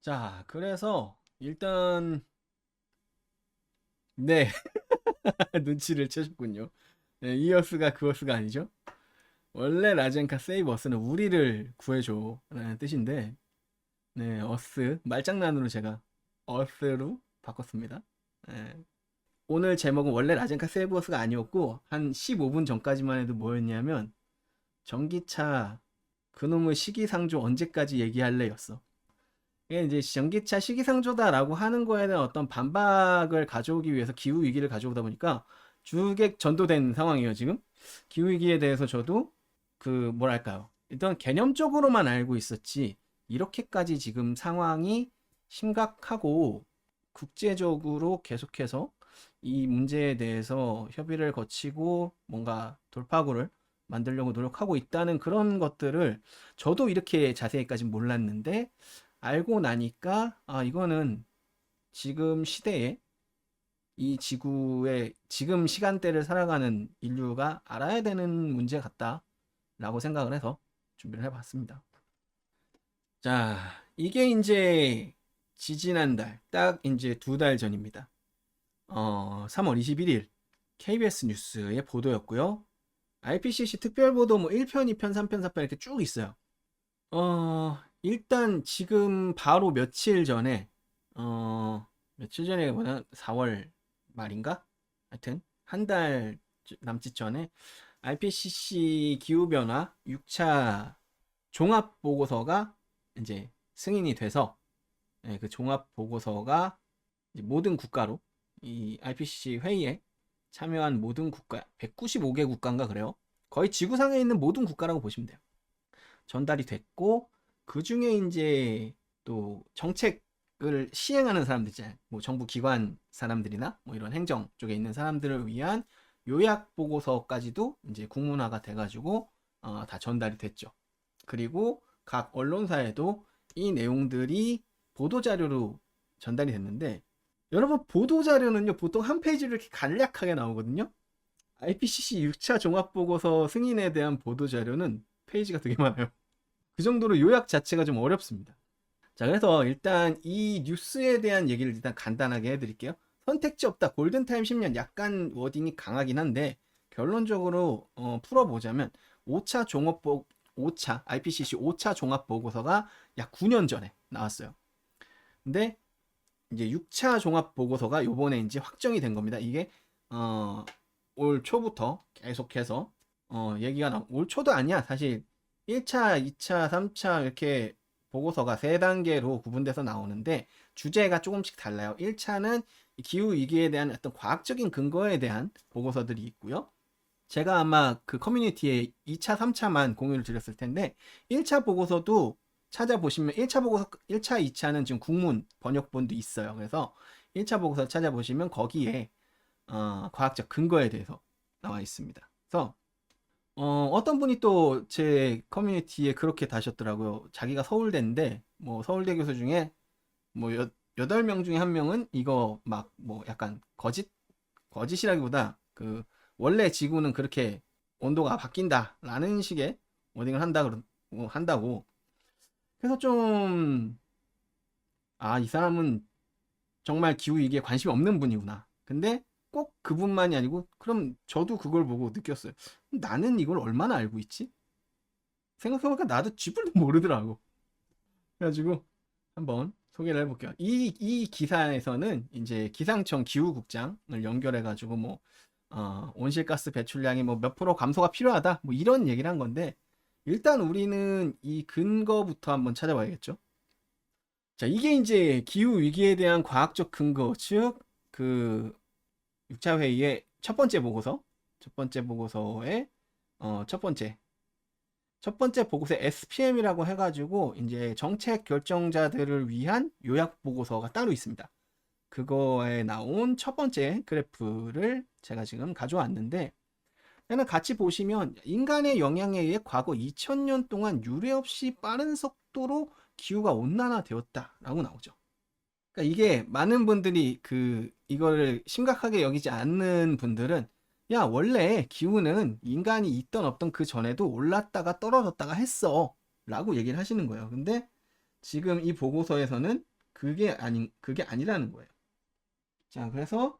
자, 그래서 일단 네. 눈치를 채셨군요. 네, 이어스가 그어스가 아니죠. 원래 라젠카 세이브 어스는 우리를 구해줘 라는 뜻인데, 네, 어스 말장난으로 제가 어스로 바꿨습니다. 네. 오늘 제목은 원래 라젠카 세이브 어스가 아니었고, 한 15분 전까지만 해도 뭐였냐면 전기차 그놈의 시기상조 언제까지 얘기할래였어. 이게 이제 전기차 시기상조다라고 하는 거에 대한 어떤 반박을 가져오기 위해서 기후 위기를 가져오다 보니까 주객 전도된 상황이에요, 지금. 기후 위기에 대해서 저도 그 뭐랄까요? 일단 개념적으로만 알고 있었지 이렇게까지 지금 상황이 심각하고 국제적으로 계속해서 이 문제에 대해서 협의를 거치고 뭔가 돌파구를 만들려고 노력하고 있다는 그런 것들을 저도 이렇게 자세히까지 몰랐는데 알고 나니까 아 이거는 지금 시대에 이 지구의 지금 시간대를 살아가는 인류가 알아야 되는 문제 같다라고 생각을 해서 준비를 해봤습니다. 자, 이게 이제 지지난달 딱 이제 2달 전입니다. 3월 21일 KBS 뉴스의 보도였고요. IPCC 특별보도 뭐 1편, 2편, 3편, 4편 이렇게 쭉 있어요. 일단 지금 바로 며칠 전에, 며칠 전에 보다 4월 말인가? 하여튼, 한 달 남짓 전에 IPCC 기후변화 6차 종합보고서가 이제 승인이 돼서, 예, 그 종합보고서가 모든 국가로, 이 IPCC 회의에 참여한 모든 국가, 195개 국가인가 그래요. 거의 지구상에 있는 모든 국가라고 보시면 돼요. 전달이 됐고 그 중에 이제 또 정책을 시행하는 사람들 있잖아요. 뭐 정부 기관 사람들이나 뭐 이런 행정 쪽에 있는 사람들을 위한 요약 보고서까지도 이제 국문화가 돼가지고 다 전달이 됐죠. 그리고 각 언론사에도 이 내용들이 보도 자료로 전달이 됐는데 여러분 보도 자료는요 보통 한 페이지로 이렇게 간략하게 나오거든요. IPCC 6차 종합보고서 승인에 대한 보도 자료는 페이지가 되게 많아요. 그 정도로 요약 자체가 좀 어렵습니다. 자, 그래서 일단 이 뉴스에 대한 얘기를 일단 간단하게 해드릴게요. 선택지 없다. 골든타임 10년. 약간 워딩이 강하긴 한데, 결론적으로 풀어보자면, 5차 종합보, 5차, IPCC 5차 종합보고서가 약 9년 전에 나왔어요. 근데, 이제 6차 종합보고서가 요번에 이제 확정이 된 겁니다. 이게, 올 초부터 계속해서, 얘기가 올 초도 아니야. 사실, 1차, 2차, 3차 이렇게 보고서가 세 단계로 구분돼서 나오는데 주제가 조금씩 달라요. 1차는 기후 위기에 대한 어떤 과학적인 근거에 대한 보고서들이 있고요. 제가 아마 그 커뮤니티에 2차, 3차만 공유를 드렸을 텐데 1차 보고서도 찾아보시면 1차 보고서 1차, 2차는 지금 국문 번역본도 있어요. 그래서 1차 보고서 찾아보시면 거기에 과학적 근거에 대해서 나와 있습니다. 그래서 어떤 분이 또 제 커뮤니티에 그렇게 다셨더라고요. 자기가 서울대인데, 뭐, 서울대 교수 중에, 뭐, 8명 중에 한 명은 이거 막, 뭐, 약간 거짓이라기보다, 원래 지구는 그렇게 온도가 바뀐다. 라는 식의 워딩을 한다고. 그래서 좀, 아, 이 사람은 정말 기후위기에 관심이 없는 분이구나. 근데 꼭 그분만이 아니고, 그럼 저도 그걸 보고 느꼈어요. 나는 이걸 얼마나 알고 있지? 생각해보니까 나도 쥐뿔도 모르더라고. 그래가지고 한번 소개를 해볼게요. 이 기사에서는 이제 기상청 기후국장을 연결해가지고 뭐, 온실가스 배출량이 뭐 몇 프로 감소가 필요하다. 뭐 이런 얘기를 한 건데, 일단 우리는 이 근거부터 한번 찾아봐야겠죠. 자, 이게 이제 기후위기에 대한 과학적 근거, 즉, 그 6차 회의의 첫 번째 보고서, 첫 번째 보고서의, 첫 번째 보고서 SPM이라고 해가지고 이제 정책 결정자들을 위한 요약 보고서가 따로 있습니다. 그거에 나온 첫 번째 그래프를 제가 지금 가져왔는데 얘는 같이 보시면 인간의 영향에 의해 과거 2000년 동안 유례 없이 빠른 속도로 기후가 온난화되었다라고 나오죠. 그러니까 이게 많은 분들이 이거를 심각하게 여기지 않는 분들은 야 원래 기후는 인간이 있던 없던 그 전에도 올랐다가 떨어졌다가 했어 라고 얘기를 하시는 거예요. 근데 지금 이 보고서에서는 그게 아니라는 거예요. 자, 그래서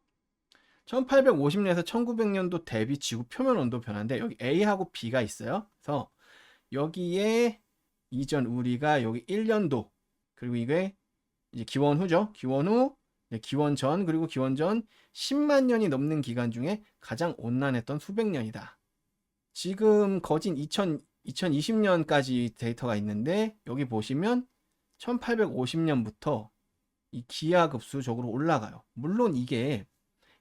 1850년에서 1900년도 대비 지구 표면 온도 변화인데 여기 A하고 B가 있어요. 그래서 여기에 이전 우리가 여기 1년도 그리고 이게 이제 기원 후죠. 기원 후, 기원 전 그리고 기원 전 10만 년이 넘는 기간 중에 가장 온난했던 수백 년이다. 지금 거진 2020년까지 데이터가 있는데 여기 보시면 1850년부터 이 기하급수적으로 올라가요. 물론 이게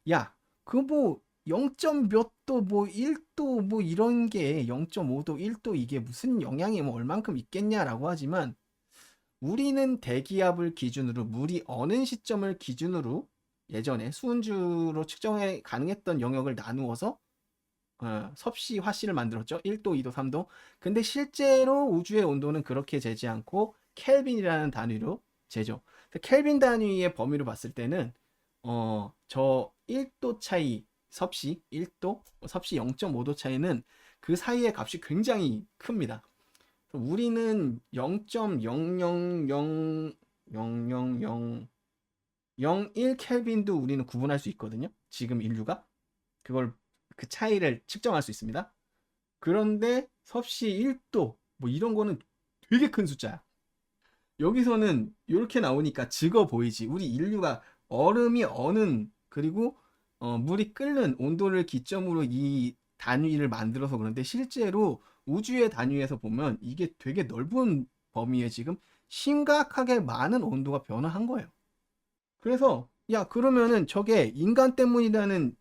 야, 그 뭐 0점 몇 도 뭐 1도 뭐 이런 게 0.5도 1도 이게 무슨 영향이 뭐 얼만큼 있겠냐라고 하지만 우리는 대기압을 기준으로 물이 어느 시점을 기준으로 예전에 수은주로 측정해 가능했던 영역을 나누어서 섭씨, 화씨를 만들었죠. 1도, 2도, 3도. 근데 실제로 우주의 온도는 그렇게 재지 않고 켈빈이라는 단위로 재죠. 켈빈 단위의 범위로 봤을 때는 저 1도 차이 섭씨 1도, 섭씨 0.5도 차이는 그 사이의 값이 굉장히 큽니다. 우리는 0.00000001 켈빈도 우리는 구분할 수 있거든요. 지금 인류가 그걸 그 차이를 측정할 수 있습니다. 그런데 섭씨 1도 뭐 이런 거는 되게 큰 숫자야. 여기서는 이렇게 나오니까 적어 보이지. 우리 인류가 얼음이 어는 그리고 물이 끓는 온도를 기점으로 이 단위를 만들어서 그런데 실제로 우주의 단위에서 보면 이게 되게 넓은 범위에 지금 심각하게 많은 온도가 변화한 거예요. 그래서 야 그러면은 저게 인간 때문이라는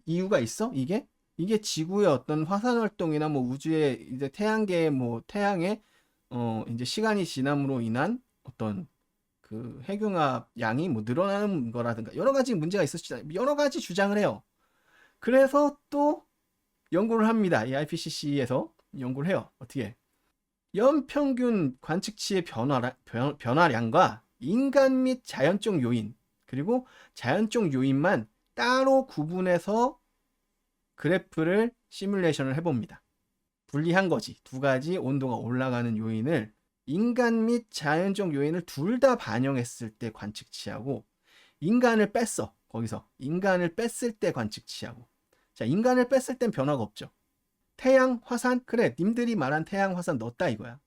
이유가 있어? 이게 지구의 어떤 화산 활동이나 뭐 우주의 이제 태양계 뭐 태양의 이제 시간이 지남으로 인한 어떤 그 핵융합 양이 뭐 늘어나는 거라든가 여러 가지 문제가 있었죠. 여러 가지 주장을 해요. 그래서 또 연구를 합니다. 이 IPCC에서 연구를 해요. 어떻게? 연평균 관측치의 변화량과 인간 및 자연적 요인 그리고 자연적 요인만 따로 구분해서 그래프를 시뮬레이션을 해봅니다. 분리한 거지. 두 가지 온도가 올라가는 요인을 인간 및 자연적 요인을 둘 다 반영했을 때 관측치하고 인간을 뺐어. 거기서 인간을 뺐을 때 관측치하고 자 인간을 뺐을 땐 변화가 없죠. 태양, 화산 그래 님들이 말한 태양, 화산 넣었다 이거야.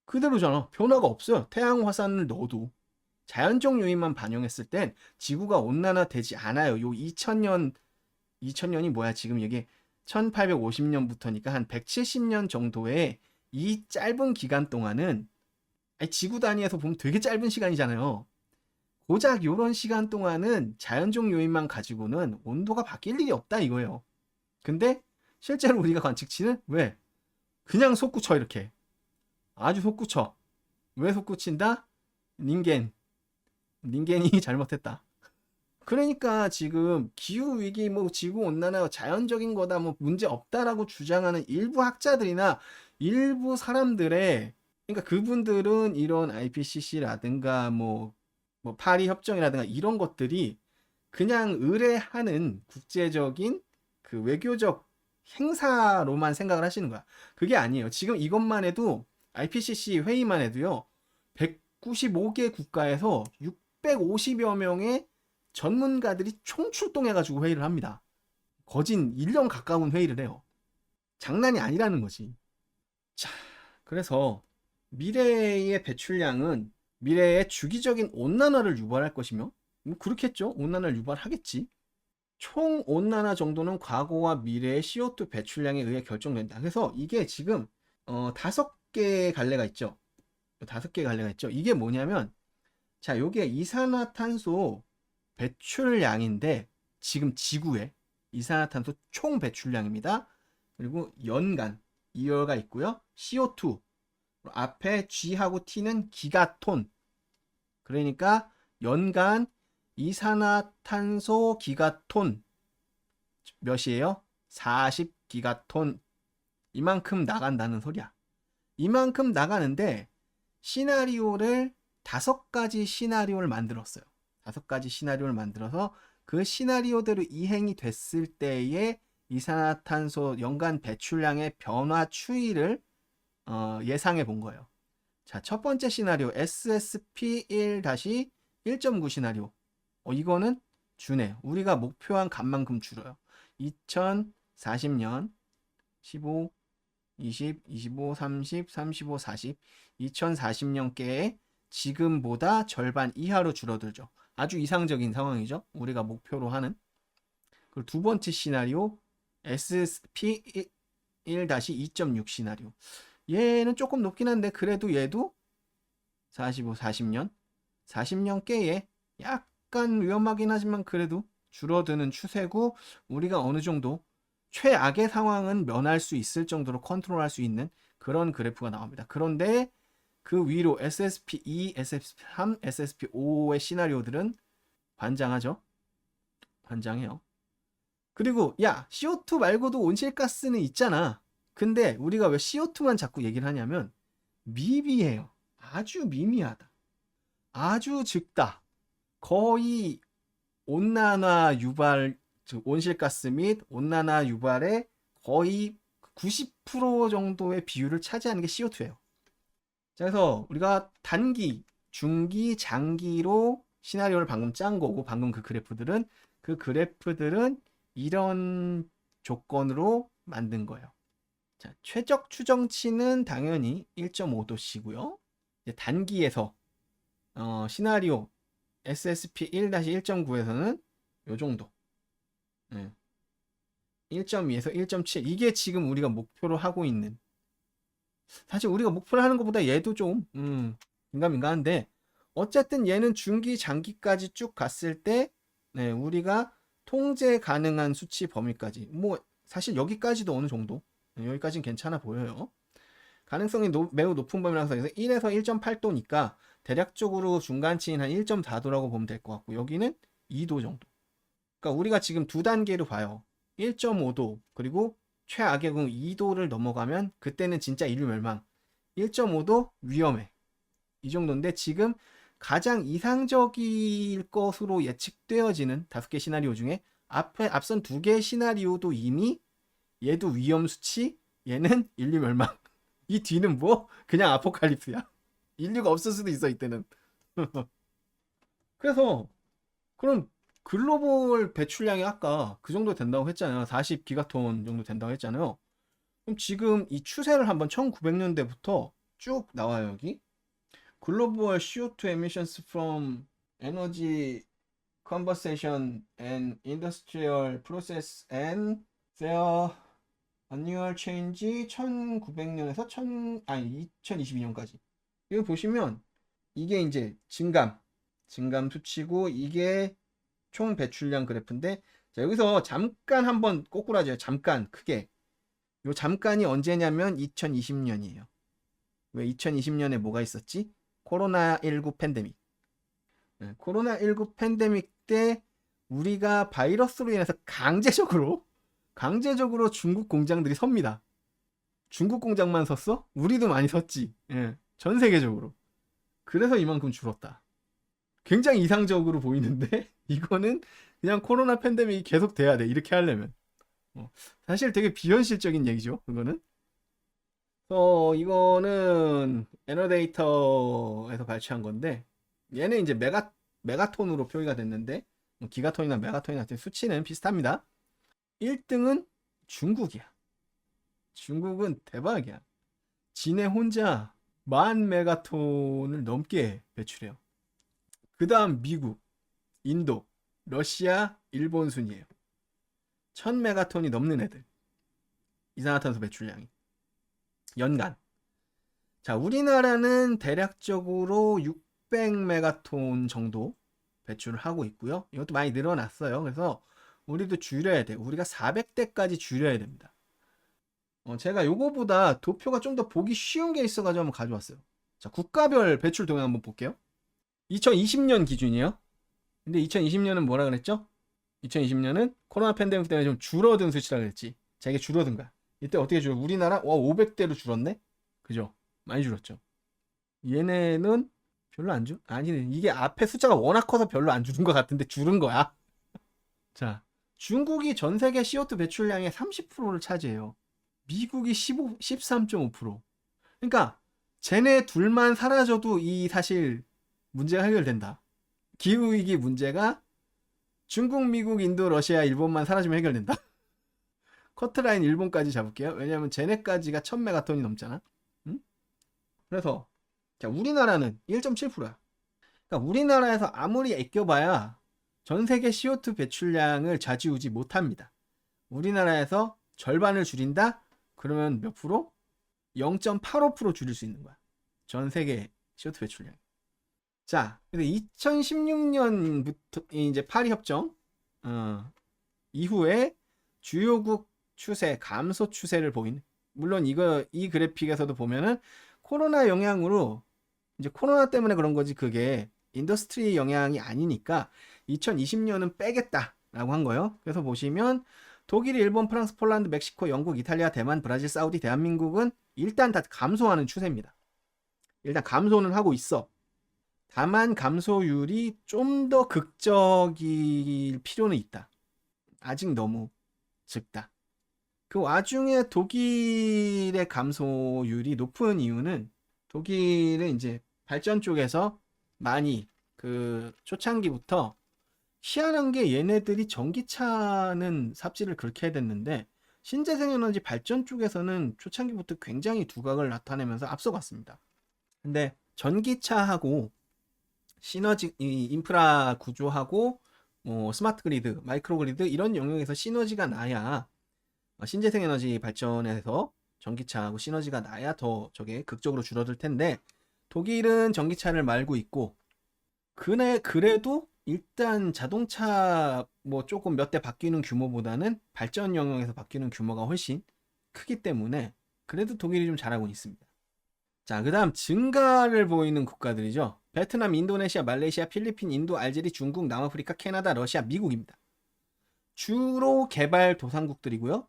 그대로잖아. 변화가 없어요. 태양, 화산을 넣어도 자연적 요인만 반영했을 땐 지구가 온난화되지 않아요. 요 2000년이 뭐야 지금 이게 1850년부터니까 한 170년 정도의 이 짧은 기간 동안은 지구 단위에서 보면 되게 짧은 시간이잖아요. 고작 이런 시간 동안은 자연적 요인만 가지고는 온도가 바뀔 일이 없다 이거예요. 근데 실제로 우리가 관측치는 왜? 그냥 솟구쳐 이렇게. 아주 솟구쳐. 왜 솟구친다? 닌겐이 잘못했다. 그러니까 지금 기후 위기 뭐 지구 온난화 자연적인 거다 뭐 문제 없다라고 주장하는 일부 학자들이나 일부 사람들의 그러니까 그분들은 이런 IPCC라든가 뭐 파리 협정이라든가 이런 것들이 그냥 의뢰하는 국제적인 그 외교적 행사로만 생각을 하시는 거야. 그게 아니에요. 지금 이것만 해도 IPCC 회의만 해도요. 195개 국가에서 650여 명의 전문가들이 총출동해가지고 회의를 합니다. 거진 1년 가까운 회의를 해요. 장난이 아니라는 거지. 자, 그래서 미래의 배출량은 미래의 주기적인 온난화를 유발할 것이며 그렇겠죠. 온난화를 유발하겠지. 총 온난화 정도는 과거와 미래의 CO2 배출량에 의해 결정된다. 그래서 이게 지금 5개의 갈래가 있죠. 5개의 갈래가 있죠. 이게 뭐냐면 자, 요게 이산화탄소 배출량인데 지금 지구의 이산화탄소 총 배출량입니다. 그리고 연간 2월가 있고요. CO2 앞에 G하고 T는 기가톤. 그러니까 연간 이산화탄소 기가톤 몇이에요? 40기가톤. 이만큼 나간다는 소리야. 이만큼 나가는데 시나리오를 5가지 시나리오를 만들었어요. 5가지 시나리오를 만들어서 그 시나리오대로 이행이 됐을 때의 이산화탄소 연간 배출량의 변화 추이를 예상해 본 거예요. 자, 첫 번째 시나리오 SSP 1-1.9 시나리오. 이거는 주네요. 우리가 목표한 값만큼 줄어요. 2040년 15, 20, 25, 30, 35, 40. 2040년께에 지금보다 절반 이하로 줄어들죠. 아주 이상적인 상황이죠. 우리가 목표로 하는. 그리고 두 번째 시나리오 SSP 1-2.6 시나리오. 얘는 조금 높긴 한데 그래도 얘도 45, 40년 40년께에 약간 위험하긴 하지만 그래도 줄어드는 추세고, 우리가 어느 정도 최악의 상황은 면할 수 있을 정도로 컨트롤할 수 있는 그런 그래프가 나옵니다. 그런데 그 위로 SSP2, SSP3, SSP5의 시나리오들은 반장하죠. 반장해요. 그리고 야, CO2 말고도 온실가스는 있잖아. 근데 우리가 왜 CO2만 자꾸 얘기를 하냐면 미비해요. 아주 미미하다. 아주 적다. 거의 온난화 유발, 즉 온실가스 및 온난화 유발의 거의 90% 정도의 비율을 차지하는 게 CO2예요. 그래서 우리가 단기, 중기, 장기로 시나리오를 방금 짠 거고, 방금 그 그래프들은 이런 조건으로 만든 거예요. 자, 최적 추정치는 당연히 1.5도씨고요. 단기에서 시나리오 SSP 1-1.9에서는 요 정도. 1.2에서 1.7. 이게 지금 우리가 목표로 하고 있는. 사실 우리가 목표로 하는 것보다 얘도 좀 민감한데, 어쨌든 얘는 중기, 장기까지 쭉 갔을 때 우리가 통제 가능한 수치 범위까지, 뭐 사실 여기까지도 어느 정도, 여기까지는 괜찮아 보여요. 가능성이 매우 높은 범위라서 1에서 1.8도니까 대략적으로 중간치인 한 1.4도라고 보면 될 것 같고, 여기는 2도 정도. 그러니까 우리가 지금 두 단계로 봐요. 1.5도 그리고 최악의 경우 2도를 넘어가면 그때는 진짜 인류 멸망. 1.5도 위험해. 이 정도인데 지금 가장 이상적일 것으로 예측되어지는 5개 시나리오 중에 앞선 2개 시나리오도 이미 얘도 위험 수치, 얘는 인류 멸망. 이 뒤는 뭐? 그냥 아포칼립스야. 인류가 없을 수도 있어 이때는. 그래서 그럼 글로벌 배출량이 아까 그 정도 된다고 했잖아요. 40기가톤 정도 된다고 했잖아요. 그럼 지금 이 추세를 한번 1900년대부터 쭉 나와요, 여기. 글로벌 CO2 emissions from energy conversion and industrial process and their annual change 1900년에서 2022년까지. 이거 보시면 이게 이제 증감 수치고, 이게 총 배출량 그래프인데, 자, 여기서 잠깐 한번 꼬꾸라져요. 잠깐 크게. 요 잠깐이 언제냐면 2020년이에요. 왜 2020년에 뭐가 있었지? 코로나19 팬데믹. 코로나19 팬데믹 때 우리가 바이러스로 인해서 강제적으로 중국 공장들이 섭니다. 중국 공장만 섰어? 우리도 많이 섰지. 전 세계적으로. 그래서 이만큼 줄었다. 굉장히 이상적으로 보이는데 이거는 그냥 코로나 팬데믹이 계속 돼야 돼, 이렇게 하려면. 사실 되게 비현실적인 얘기죠, 그거는. 이거는 에너데이터에서 발췌한 건데, 얘는 이제 메가톤으로 표기가 됐는데, 기가톤이나 메가톤이나 같은 수치는 비슷합니다. 1등은 중국이야. 중국은 대박이야. 지네 혼자 10,000메가톤을 넘게 배출해요. 그 다음 미국, 인도, 러시아, 일본 순이에요. 1000메가톤이 넘는 애들. 이산화탄소 배출량이. 연간. 자, 우리나라는 대략적으로 600메가톤 정도 배출을 하고 있고요. 이것도 많이 늘어났어요. 그래서 우리도 줄여야 돼. 우리가 400대까지 줄여야 됩니다. 제가 요거보다 도표가 좀 더 보기 쉬운 게 있어가지고 한번 가져왔어요. 자, 국가별 배출 동향 한번 볼게요. 2020년 기준이에요. 근데 2020년은 뭐라 그랬죠? 2020년은 코로나 팬데믹 때문에 좀 줄어든 수치라 그랬지. 자, 이게 줄어든 거야. 이때 어떻게 줄어? 우리나라 500대로 줄었네? 그죠? 많이 줄었죠. 얘네는 별로 안 줄? 아니네. 이게 앞에 숫자가 워낙 커서 별로 안 줄은 것 같은데 줄은 거야. 자, 중국이 전 세계 CO2 배출량의 30%를 차지해요. 미국이 13.5%. 그러니까 쟤네 둘만 사라져도 이 사실 문제가 해결된다. 기후위기 문제가 중국, 미국, 인도, 러시아, 일본만 사라지면 해결된다. 커트라인 일본까지 잡을게요. 왜냐면 쟤네까지가 1000메가톤이 넘잖아. 응? 그래서 자, 우리나라는 1.7%야. 그러니까 우리나라에서 아무리 아껴봐야 전 세계 CO2 배출량을 좌지우지 못합니다. 우리나라에서 절반을 줄인다? 그러면 몇 프로? 0.85% 줄일 수 있는 거야. 전 세계 CO2 배출량. 자, 근데 2016년부터 이제 파리 협정 이후에 주요국 추세, 감소 추세를 보이는. 물론 이 그래픽에서도 보면은 코로나 영향으로 이제 코로나 때문에 그런 거지 그게 인더스트리 영향이 아니니까 2020년은 빼겠다라고 한 거예요. 그래서 보시면 독일, 일본, 프랑스, 폴란드, 멕시코, 영국, 이탈리아, 대만, 브라질, 사우디, 대한민국은 일단 다 감소하는 추세입니다. 일단 감소는 하고 있어. 다만 감소율이 좀 더 극적일 필요는 있다. 아직 너무 적다. 그 와중에 독일의 감소율이 높은 이유는 독일은 이제 발전 쪽에서 많이 그 초창기부터 희한한 게 얘네들이 전기차는 삽질을 그렇게 해야 됐는데 신재생에너지 발전 쪽에서는 초창기부터 굉장히 두각을 나타내면서 앞서갔습니다. 근데 전기차하고 시너지 인프라 구조하고 뭐 스마트 그리드, 마이크로 그리드 이런 영역에서 시너지가 나야 신재생에너지 발전에서 전기차하고 시너지가 나야 더 저게 극적으로 줄어들 텐데 독일은 전기차를 말고 있고 그래도 일단 자동차 뭐 조금 몇 대 바뀌는 규모보다는 발전 영역에서 바뀌는 규모가 훨씬 크기 때문에 그래도 독일이 좀 잘하고 있습니다. 자, 그 다음 증가를 보이는 국가들이죠. 베트남, 인도네시아, 말레이시아, 필리핀, 인도, 알제리, 중국, 남아프리카, 캐나다, 러시아, 미국입니다. 주로 개발도상국들이고요.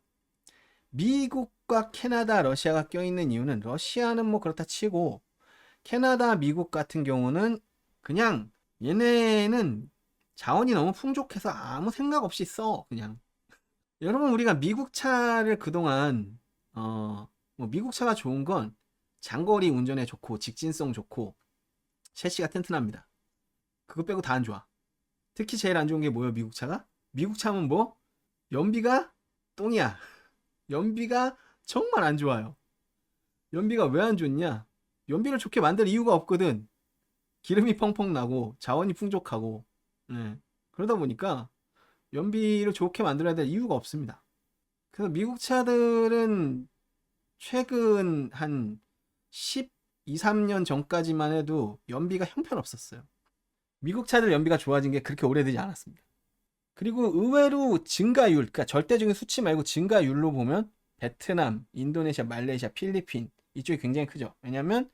미국과 캐나다, 러시아가 껴있는 이유는 러시아는 뭐 그렇다 치고 캐나다, 미국 같은 경우는 그냥 얘네는 자원이 너무 풍족해서 아무 생각 없이 써 그냥. 여러분 우리가 미국 차를 그동안 뭐 미국 차가 좋은 건 장거리 운전에 좋고 직진성 좋고 셰시가 튼튼합니다. 그거 빼고 다 안 좋아. 특히 제일 안 좋은 게 뭐예요? 미국 차가? 미국 차면 뭐? 연비가 똥이야. 연비가 정말 안 좋아요. 연비가 왜 안 좋냐? 연비를 좋게 만들 이유가 없거든. 기름이 펑펑 나고 자원이 풍족하고 그러다 보니까 연비를 좋게 만들어야 될 이유가 없습니다. 그래서 미국 차들은 최근 한 12, 3년 전까지만 해도 연비가 형편없었어요. 미국 차들 연비가 좋아진 게 그렇게 오래되지 않았습니다. 그리고 의외로 증가율, 그러니까 절대적인 수치 말고 증가율로 보면 베트남, 인도네시아, 말레이시아, 필리핀 이쪽이 굉장히 크죠. 왜냐하면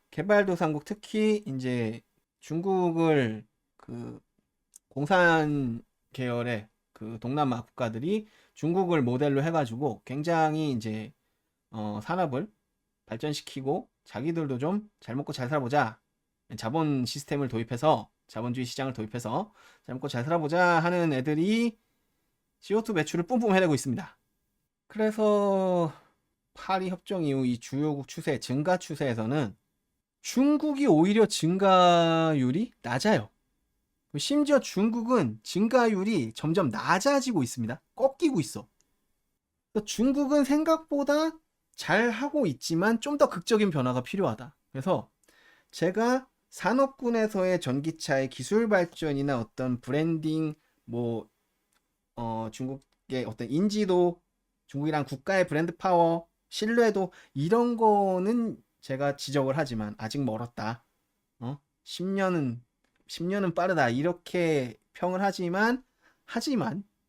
개발도상국 특히 이제 중국을 그 공산 계열의 그 동남아 국가들이 중국을 모델로 해가지고 굉장히 이제 산업을 발전시키고 자기들도 좀 잘 먹고 잘 살아보자 자본 시스템을 도입해서 자본주의 시장을 도입해서 잘 먹고 잘 살아보자 하는 애들이 CO2 배출을 뿜뿜 해내고 있습니다. 그래서 파리 협정 이후 이 주요국 추세 증가 추세에서는 중국이 오히려 증가율이 낮아요. 심지어 중국은 증가율이 점점 낮아지고 있습니다. 꺾이고 있어. 중국은 생각보다 잘 하고 있지만 좀 더 극적인 변화가 필요하다. 그래서 제가 산업군에서의 전기차의 기술 발전이나 어떤 브랜딩, 뭐 중국의 어떤 인지도, 중국이란 국가의 브랜드 파워, 신뢰도 이런 거는 제가 지적을 하지만 아직 멀었다. 10년은 빠르다. 이렇게 평을 하지만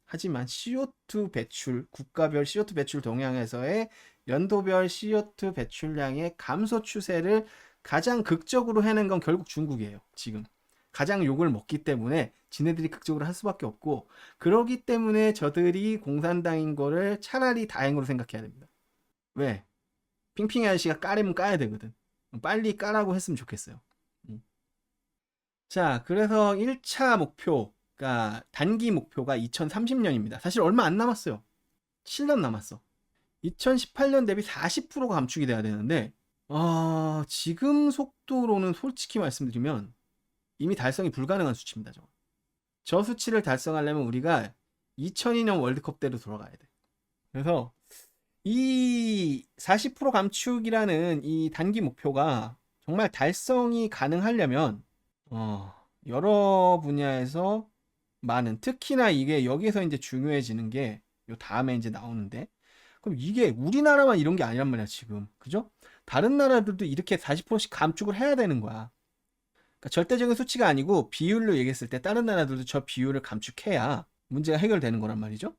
CO2 배출, 국가별 CO2 배출 동향에서의 연도별 CO2 배출량의 감소 추세를 가장 극적으로 해낸 건 결국 중국이에요. 지금 가장 욕을 먹기 때문에 지네들이 극적으로 할 수밖에 없고 그러기 때문에 저들이 공산당인 거를 차라리 다행으로 생각해야 됩니다. 왜? 핑핑이 아저씨가 까려면 까야 되거든. 빨리 까라고 했으면 좋겠어요. 자, 그래서 1차 목표가 단기 목표가 2030년입니다. 사실 얼마 안 남았어요. 7년 남았어. 2018년 대비 40%가 감축이 돼야 되는데 지금 속도로는 솔직히 말씀드리면 이미 달성이 불가능한 수치입니다. 저 수치를 달성하려면 우리가 2002년 월드컵 때로 돌아가야 돼. 그래서 이 40% 감축이라는 이 단기 목표가 정말 달성이 가능하려면 여러 분야에서 많은, 특히나 이게 여기서 이제 중요해지는 게 요 다음에 이제 나오는데, 그럼 이게 우리나라만 이런 게 아니란 말이야 지금, 그죠? 다른 나라들도 이렇게 40%씩 감축을 해야 되는 거야. 그러니까 절대적인 수치가 아니고 비율로 얘기했을 때 다른 나라들도 저 비율을 감축해야 문제가 해결되는 거란 말이죠.